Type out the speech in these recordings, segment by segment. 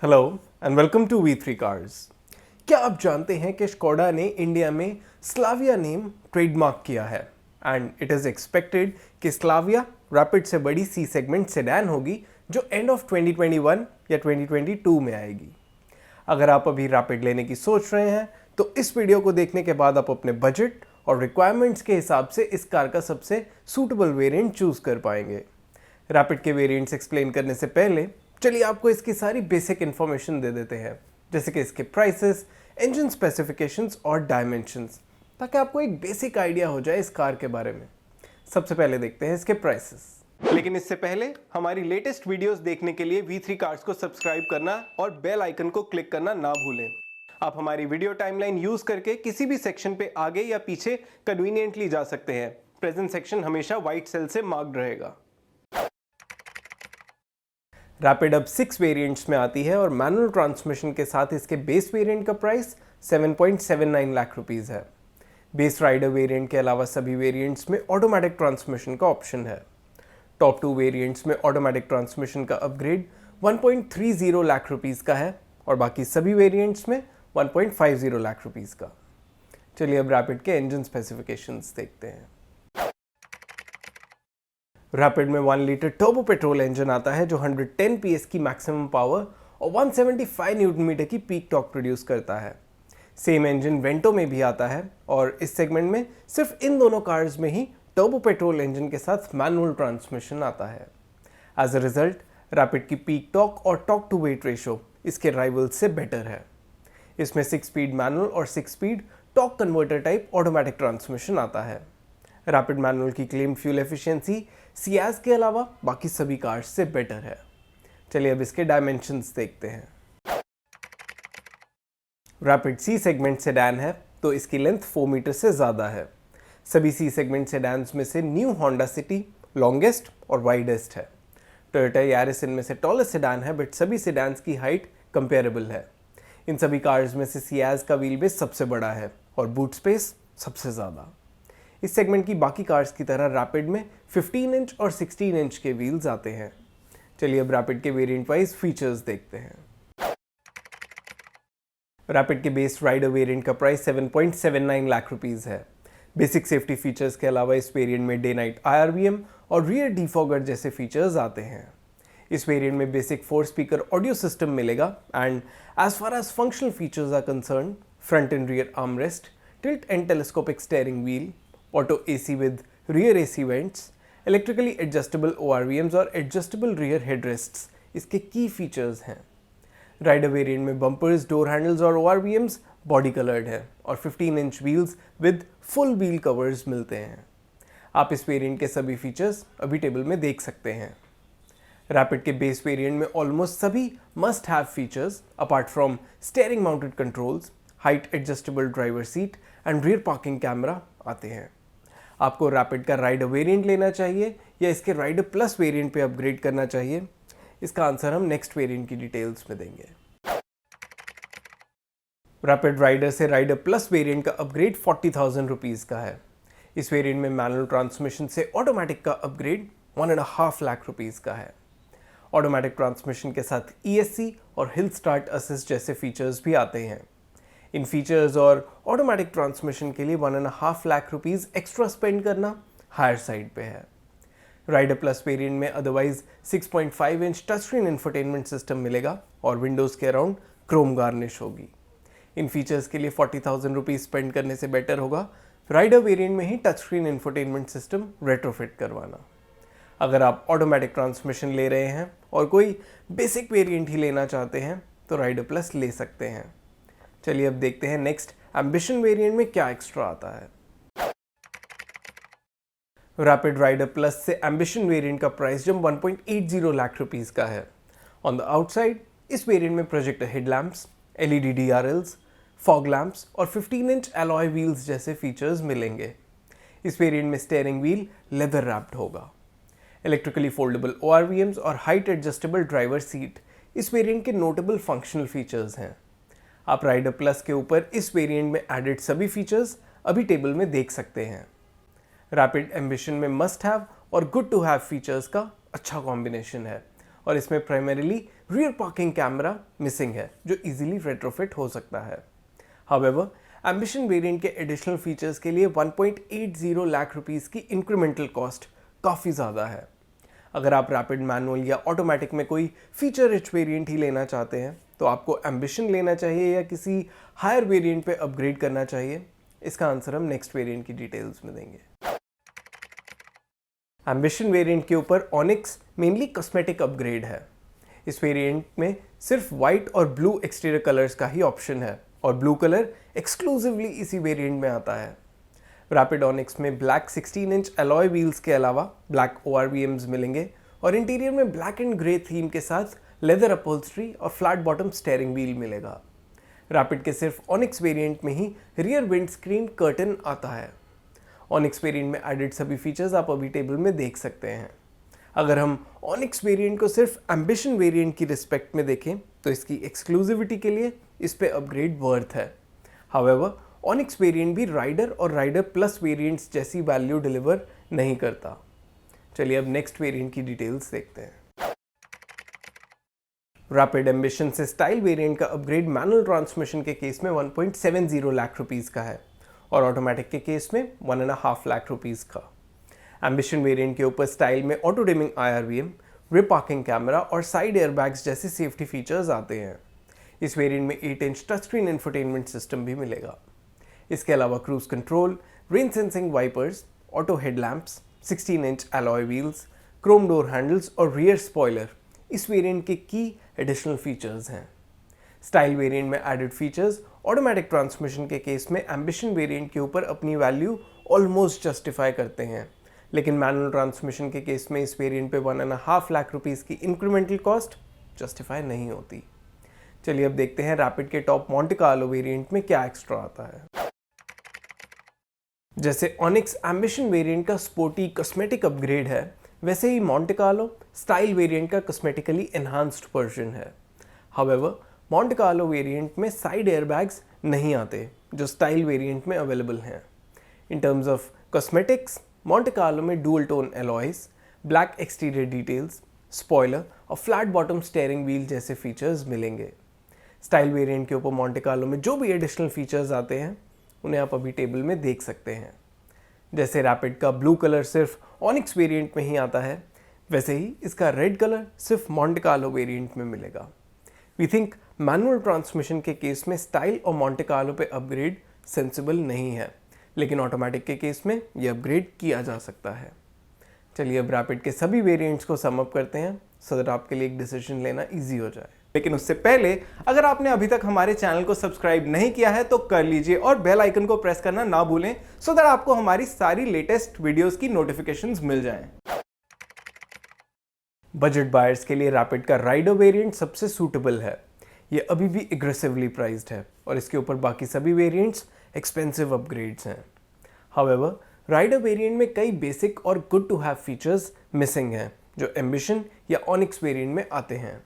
Hello and welcome to V3 cars. क्या आप जानते हैं कि स्कोडा ने इंडिया में स्लाविया नेम ट्रेडमार्क किया है एंड इट इज़ एक्सपेक्टेड कि स्लाविया रैपिड से बड़ी सी सेगमेंट सेडान होगी जो एंड ऑफ 2021 या 2022 में आएगी। अगर आप अभी रैपिड लेने की सोच रहे हैं तो इस वीडियो को देखने के बाद आप अपने बजट और रिक्वायरमेंट्स के हिसाब से इस कार का सबसे सूटेबल वेरिएंट चूज कर पाएंगे। रैपिड के वेरिएंट्स एक्सप्लेन करने से पहले चलिए आपको इसकी सारी बेसिक इन्फॉर्मेशन दे देते हैं, जैसे कि इसके प्राइसेस, इंजन स्पेसिफिकेशंस और डायमेंशंस, ताकि आपको एक बेसिक आइडिया हो जाए इस कार के बारे में। सबसे पहले देखते हैं इसके प्राइसेस। लेकिन इससे पहले हमारी लेटेस्ट वीडियोस देखने के लिए V3 कार्स को सब्सक्राइब करना और बेल आइकन को क्लिक करना ना भूलें। आप हमारी वीडियो टाइमलाइन यूज करके किसी भी सेक्शन पे आगे या पीछे कन्वीनियंटली जा सकते हैं। प्रेजेंट सेक्शन हमेशा व्हाइट सेल से मार्क्ड रहेगा। रैपिड अब 6 वेरिएंट्स में आती है और मैनुअल ट्रांसमिशन के साथ इसके बेस वेरिएंट का प्राइस 7.79 लाख रुपीस है। बेस राइडर वेरिएंट के अलावा सभी वेरिएंट्स में ऑटोमेटिक ट्रांसमिशन का ऑप्शन है। टॉप 2 वेरिएंट्स में ऑटोमेटिक ट्रांसमिशन का अपग्रेड 1.30 लाख रुपीस का है और बाकी सभी वेरिएंट्स में 1.50 लाख रुपीस का। चलिए अब रैपिड के इंजन स्पेसिफिकेशंस देखते हैं। रैपिड में 1 लीटर टर्बो पेट्रोल इंजन आता है जो 110 PS की मैक्सिमम पावर और 175 न्यूटन मीटर की पीक टॉर्क प्रोड्यूस करता है। सेम इंजन वेंटो में भी आता है और इस सेगमेंट में सिर्फ इन दोनों कार्स में ही टर्बो पेट्रोल इंजन के साथ मैनुअल ट्रांसमिशन आता है। एज अ रिजल्ट रैपिड की पीक टॉर्क और टॉर्क टू वेट रेशो इसके राइवल्स से बेटर है। इसमें 6 स्पीड मैनुअल और 6 speed torque converter type automatic transmission आता है। रैपिड मैनुअल की क्लेम फ्यूल एफिशिएंसी सियाज के अलावा बाकी सभी कार्स से बेटर है। चलिए अब इसके डायमेंशंस देखते हैं। रैपिड सी सेगमेंट सेडान है तो इसकी लेंथ 4 मीटर से ज़्यादा है। सभी सी सेगमेंट सेडान्स में से न्यू होंडा सिटी लॉन्गेस्ट और वाइडेस्ट है। टोयोटा यारिस इनमें से टॉलेस्ट सेडान है, बट सभी सेडान्स की हाइट कंपेरेबल है। इन सभी कार्स में से सियाज का व्हील बेस सबसे बड़ा है और बूट स्पेस सबसे ज़्यादा। इस सेगमेंट की बाकी कार्स की तरह रैपिड में 15 इंच और 16 इंच के व्हील्स आते हैं। चलिए अब रैपिड के वेरिएंट वाइज फीचर्स देखते हैं। रैपिड के बेस राइडर वेरिएंट का प्राइस 7.79 लाख रुपीस है। बेसिक सेफ्टी फीचर्स के अलावा इस वेरिएंट में डे नाइट IRVM और रियर डिफॉगर जैसे फीचर्स आते हैं। इस वेरिएंट में बेसिक 4 स्पीकर ऑडियो सिस्टम मिलेगा and as far as functional features are concern, front and rear armrest, tilt and telescopic steering wheel, auto AC with rear AC vents, electrically adjustable ORVMs और adjustable rear हेडरेस्ट्स इसके की features हैं। Rider variant में bumpers, door handles और ORVMs body coloured है और 15 inch wheels with full wheel covers मिलते हैं। आप इस वेरिएंट के सभी फीचर्स अभी टेबल में देख सकते हैं। रैपिड के बेस वेरिएंट में ऑलमोस्ट सभी must have features apart from steering mounted controls, height adjustable driver seat and rear parking camera आते हैं। आपको रैपिड का राइडर वेरिएंट लेना चाहिए या इसके राइडर प्लस वेरिएंट पे अपग्रेड करना चाहिए? इसका आंसर हम नेक्स्ट वेरिएंट की डिटेल्स में देंगे। रैपिड राइडर से राइडर प्लस वेरिएंट का अपग्रेड 40,000 रुपीज़ का है। इस वेरिएंट में मैनुअल ट्रांसमिशन से ऑटोमेटिक का अपग्रेड 1.5 लाख रुपीज़ का है। ऑटोमेटिक ट्रांसमिशन के साथ ESC और हिल स्टार्ट असिस्ट जैसे फीचर्स भी आते हैं। इन फीचर्स और ऑटोमेटिक ट्रांसमिशन के लिए 1.5 लाख रुपीज़ एक्स्ट्रा स्पेंड करना हायर साइड पे है। राइडर प्लस वेरिएंट में otherwise 6.5 inch touch screen infotainment system मिलेगा और विंडोज़ के अराउंड क्रोम गार्निश होगी। इन फीचर्स के लिए 40,000 रुपीज़ स्पेंड करने से बेटर होगा राइडर वेरिएंट में ही touch screen infotainment system retrofit करवाना। अगर आप ऑटोमेटिक ट्रांसमिशन ले रहे हैं और कोई बेसिक वेरिएंट ही लेना चाहते हैं तो राइडर प्लस ले सकते हैं। चलिए अब देखते हैं नेक्स्ट एम्बिशन वेरिएंट में क्या एक्स्ट्रा आता है। रैपिड राइडर प्लस से एम्बिशन वेरिएंट का प्राइस जब 1.80 लाख रुपीस का है। ऑन द आउटसाइड इस वेरिएंट में projector headlamps, LED DRLs, fog lamps और 15 इंच अलॉय व्हील्स जैसे फीचर्स मिलेंगे। इस वेरिएंट में स्टीयरिंग व्हील लेदर रैप्ड होगा। इलेक्ट्रिकली फोल्डेबल ORVMs और हाइट एडजस्टेबल ड्राइवर सीट इस वेरिएंट के नोटेबल फंक्शनल फीचर्स हैं। आप राइडर प्लस के ऊपर इस वेरिएंट में एडेड सभी फीचर्स अभी टेबल में देख सकते हैं। रैपिड एम्बिशन में मस्ट हैव और गुड टू हैव फीचर्स का अच्छा कॉम्बिनेशन है और इसमें primarily rear parking camera missing है जो इजीली रेट्रोफिट हो सकता है। हाउएवर, एम्बिशन वेरिएंट के एडिशनल फीचर्स के लिए 1.80 लाख रुपीस की इंक्रीमेंटल कॉस्ट काफ़ी ज़्यादा है। अगर आप रैपिड मैनुअल या ऑटोमेटिक में कोई फीचर रिच वेरिएंट ही लेना चाहते हैं तो आपको एम्बिशन लेना चाहिए या किसी हायर वेरिएंट पे अपग्रेड करना चाहिए? इसका आंसर हम नेक्स्ट वेरिएंट की डिटेल्स में देंगे। एम्बिशन वेरिएंट के ऊपर ऑनिक्स मेनली कॉस्मेटिक अपग्रेड है। इस वेरिएंट में सिर्फ वाइट और ब्लू एक्सटीरियर कलर्स का ही ऑप्शन है और ब्लू कलर एक्सक्लूसिवली इसी वेरिएंट में आता है। रैपिड ऑनिक्स में ब्लैक 16 इंच अलॉय व्हील्स के अलावा ब्लैक ORVMs मिलेंगे और इंटीरियर में ब्लैक एंड ग्रे थीम के साथ लेदर अपहोल्स्ट्री और फ्लैट बॉटम स्टीयरिंग व्हील मिलेगा। रैपिड के सिर्फ ऑनिक्स वेरिएंट में ही रियर विंड स्क्रीन कर्टन आता है। ऑनिक्स वेरिएंट में एडेड सभी फीचर्स आप अभी टेबल में देख सकते हैं। अगर हम ऑनिक्स वेरिएंट को सिर्फ एम्बिशन वेरिएंट की रिस्पेक्ट में देखें तो इसकी एक्सक्लूसिविटी के लिए इस पे अपग्रेड वर्थ है। हाउएवर, ऑनिक्स वेरिएंट भी राइडर और राइडर प्लस वेरिएंट्स जैसी वैल्यू डिलीवर नहीं करता। चलिए अब नेक्स्ट वेरिएंट की डिटेल्स देखते हैं। रैपिड एम्बिशन से स्टाइल वेरिएंट का अपग्रेड मैनुअल ट्रांसमिशन के केस में 1.70 लाख रुपीस का है और ऑटोमेटिक के केस में 1.5 लाख रुपीस का। एम्बिशन वेरिएंट के ऊपर स्टाइल में auto dimming IRVM, rear parking camera और साइड एयरबैग्स जैसे सेफ्टी फीचर्स आते हैं। इस वेरिएंट में 8 inch touch screen infotainment system भी मिलेगा। इसके अलावा cruise control, rain sensing wipers, auto headlamps, 16 inch alloy wheels, chrome door handles और रियर स्पॉइलर इस वेरिएंट के की एडिशनल फीचर्स हैं। स्टाइल वेरिएंट में एडेड फीचर्स ऑटोमेटिक ट्रांसमिशन के केस में एम्बिशन वेरिएंट के ऊपर अपनी वैल्यू ऑलमोस्ट जस्टिफाई करते हैं, लेकिन मैनुअल ट्रांसमिशन के केस में इस वेरिएंट पे 1.5 लाख रुपीस की इंक्रीमेंटल कॉस्ट जस्टिफाई नहीं होती। चलिए अब देखते हैं रैपिड के टॉप मोंटे कार्लो वेरिएंट में क्या एक्स्ट्रा आता है। जैसे ऑनिक्स एम्बिशन वेरिएंट का स्पोर्टी कॉस्मेटिक अपग्रेड है, वैसे ही मोंटे कार्लो स्टाइल वेरिएंट का कॉस्मेटिकली एनहांस्ड वर्जन है। हाउएवर, मोंटे कार्लो वेरिएंट में साइड एयरबैग्स नहीं आते जो स्टाइल वेरिएंट में अवेलेबल हैं। In terms of cosmetics, Monte Carlo में dual tone alloys, black exterior details, spoiler और फ्लैट बॉटम स्टीयरिंग व्हील जैसे फीचर्स मिलेंगे। स्टाइल वेरिएंट के ऊपर मोंटे कार्लो में जो भी एडिशनल फीचर्स आते हैं उन्हें आप अभी टेबल में देख सकते हैं। जैसे रैपिड का ब्लू कलर सिर्फ ऑनिक्स वेरिएंट में ही आता है, वैसे ही इसका रेड कलर सिर्फ मोंटे कार्लो वेरिएंट में मिलेगा। वी थिंक मैनुअल ट्रांसमिशन के केस में स्टाइल और मोंटे कार्लो पे अपग्रेड सेंसिबल नहीं है, लेकिन ऑटोमेटिक के केस में ये अपग्रेड किया जा सकता है। चलिए अब रैपिड के सभी वेरिएंट्स को सम अप करते हैं सो दैट आपके लिए एक डिसीजन लेना इजी हो जाए। लेकिन उससे पहले अगर आपने अभी तक हमारे चैनल को सब्सक्राइब नहीं किया है तो कर लीजिए और बेल आइकन को प्रेस करना ना भूलें सो दैट आपको हमारी सारी लेटेस्ट वीडियोस की नोटिफिकेशंस मिल जाएं। बजट बायर्स के लिए रैपिड का राइडर वेरिएंट सबसे सूटेबल है। ये अभी भी एग्रेसिवली प्राइस्ड है और इसके ऊपर बाकी सभी वेरिएंट्स एक्सपेंसिव अपग्रेड्स हैं। हाउएवर, राइडर वेरिएंट में कई बेसिक और good to have features missing हैं जो एम्बिशन या ऑनिक्स वेरिएंट में आते हैं।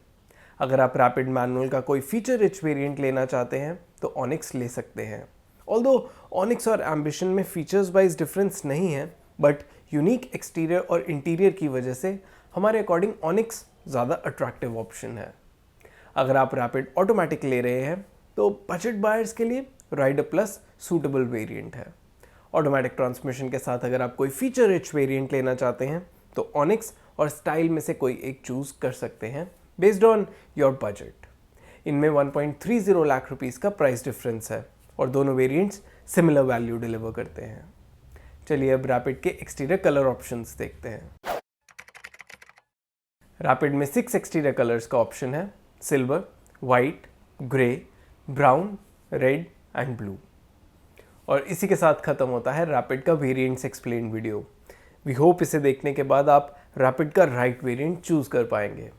अगर आप रैपिड मैनुअल का कोई फीचर रिच वेरिएंट लेना चाहते हैं तो ऑनिक्स ले सकते हैं। ऑल्दो ऑनिक्स और एम्बिशन में फीचर्स वाइज डिफरेंस नहीं है, बट यूनिक एक्सटीरियर और इंटीरियर की वजह से हमारे अकॉर्डिंग ऑनिक्स ज़्यादा अट्रैक्टिव ऑप्शन है। अगर आप रैपिड ऑटोमेटिक ले रहे हैं तो बजट बायर्स के लिए राइडर प्लस सूटेबल वेरिएंट है। ऑटोमेटिक ट्रांसमिशन के साथ अगर आप कोई फीचर रिच वेरिएंट लेना चाहते हैं तो ऑनिक्स और स्टाइल में से कोई एक चूज़ कर सकते हैं बेस्ड ऑन योर बजट। इनमें 1.30 लाख रुपीस का प्राइस डिफरेंस है और दोनों वेरिएंट्स सिमिलर वैल्यू डिलीवर करते हैं। चलिए अब रैपिड के एक्सटीरियर कलर ऑप्शंस देखते हैं। रैपिड में 6 एक्सटीरियर कलर्स का ऑप्शन है: silver, white, grey, brown, red and blue. और इसी के साथ खत्म होता है रैपिड का variants explain video. We hope इसे देखने के बाद आप रैपिड का राइट वेरिएंट चूज कर पाएंगे।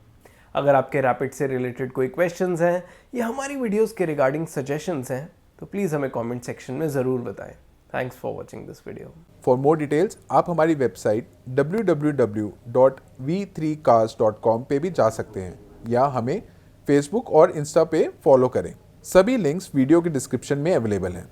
अगर आपके रैपिड से रिलेटेड कोई क्वेश्चंस हैं या हमारी वीडियोस के रिगार्डिंग सजेशंस हैं तो प्लीज़ हमें कमेंट सेक्शन में ज़रूर बताएं। Thanks for watching this video. For more details आप हमारी वेबसाइट www.v3cars.com पे भी जा सकते हैं या हमें फेसबुक और इंस्टा पे फॉलो करें। सभी लिंक्स वीडियो के डिस्क्रिप्शन में अवेलेबल हैं।